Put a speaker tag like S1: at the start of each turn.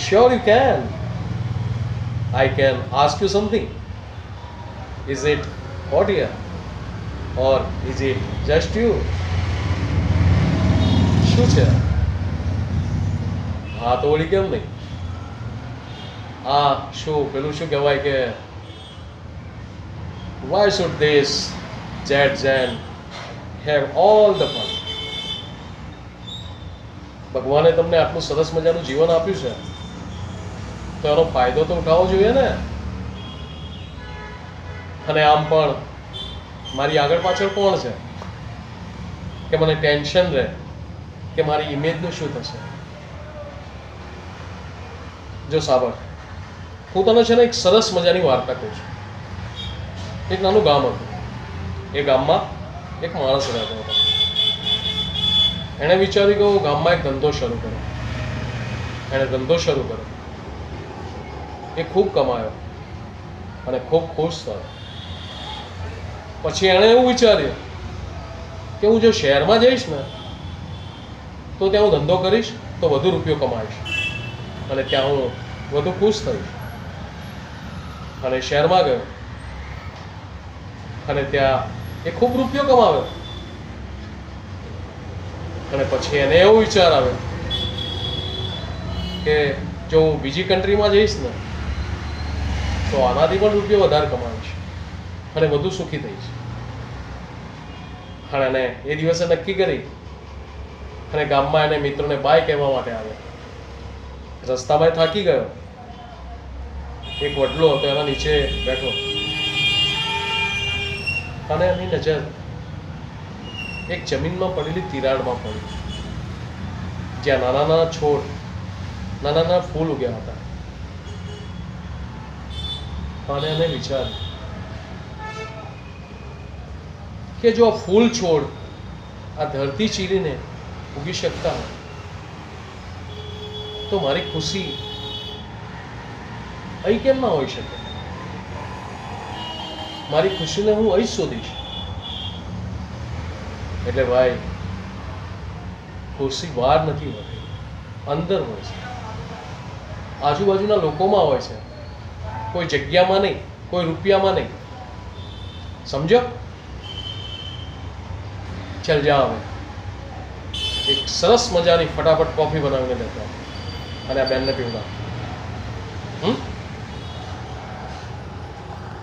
S1: Sure, you can. I can ask you something. Is it hot here? Or is it just you? શું છે? હા તો વળી કેમ નહીં? શું પેલું શું કહેવાય કે why should this Jets and have all the fun? ભગવાને તમને આટલું સરસ મજાનું જીવન આપ્યું છે તો એનો ફાયદો તો ઉઠાવવો જોઈએ ને. અને આમ પણ મારી આગળ પાછળ કોણ છે કે મને ટેન્શન રહે કે મારી ઇમેજનું શું થશે? જો સાંભળ, હું તને છે ને એક સરસ મજાની વાર્તા કહું છું. એક નાનું ગામ હતું. એ ગામમાં એક માણસ રહેતો હતો. એણે વિચાર્યું કે હું ગામમાં એક ધંધો શરૂ કર્યો. એણે ધંધો શરૂ કર્યો. એ ખૂબ કમાયો અને ખૂબ ખુશ થયો. પછી એણે એવું વિચાર્યું કે હું જો શહેરમાં જઈશ ને તો ત્યાં હું ધંધો કરીશ તો વધુ રૂપિયો કમાઈશ અને ત્યાં હું વધુ ખુશ થઈશ. અને શહેરમાં ગયો અને ત્યાં એ ખૂબ રૂપિયો કમાવ્યો. અને પછી એને એવો વિચાર આવ્યો કે જો હું બીજી કન્ટ્રીમાં જઈશ ને તો આનાથી પણ રૂપિયો વધારે કમાવીશ અને વધુ સુખી થઈશ. અને એને એ દિવસે નક્કી કરી અને ગામમાં એને મિત્રોને બાય કહેવા માટે આવ્યો. રસ્તામાં થાકી ગયો. એક વડલો હતો એના નીચે બેઠો અને એની નજર એક જમીનમાં પડેલી તિરાડમાં પડી જ્યાં નાના નાના છોડ, નાના નાના ફૂલ ઉગ્યા હતા. અને એને વિચાર્યું કે જો આ ફૂલ છોડ આ ધરતી ચીરીને ઉગી શકતા હોય તો મારી ખુશી અહીં કેમ ના હોઈ શકે? મારી ખુશીને હું અહીં શોધીશ. એટલે ભાઈ, ખુશી બહાર નથી હોતી, અંદર હોય છે, આજુબાજુના લોકોમાં હોય છે, કોઈ જગ્યામાં નહીં, કોઈ રૂપિયામાં નહીં. સમજો? ચાલ જા, હવે એક સરસ મજાની ફટાફટ કોફી બનાવીને લેતા અને આ બેનને પીવડાવ.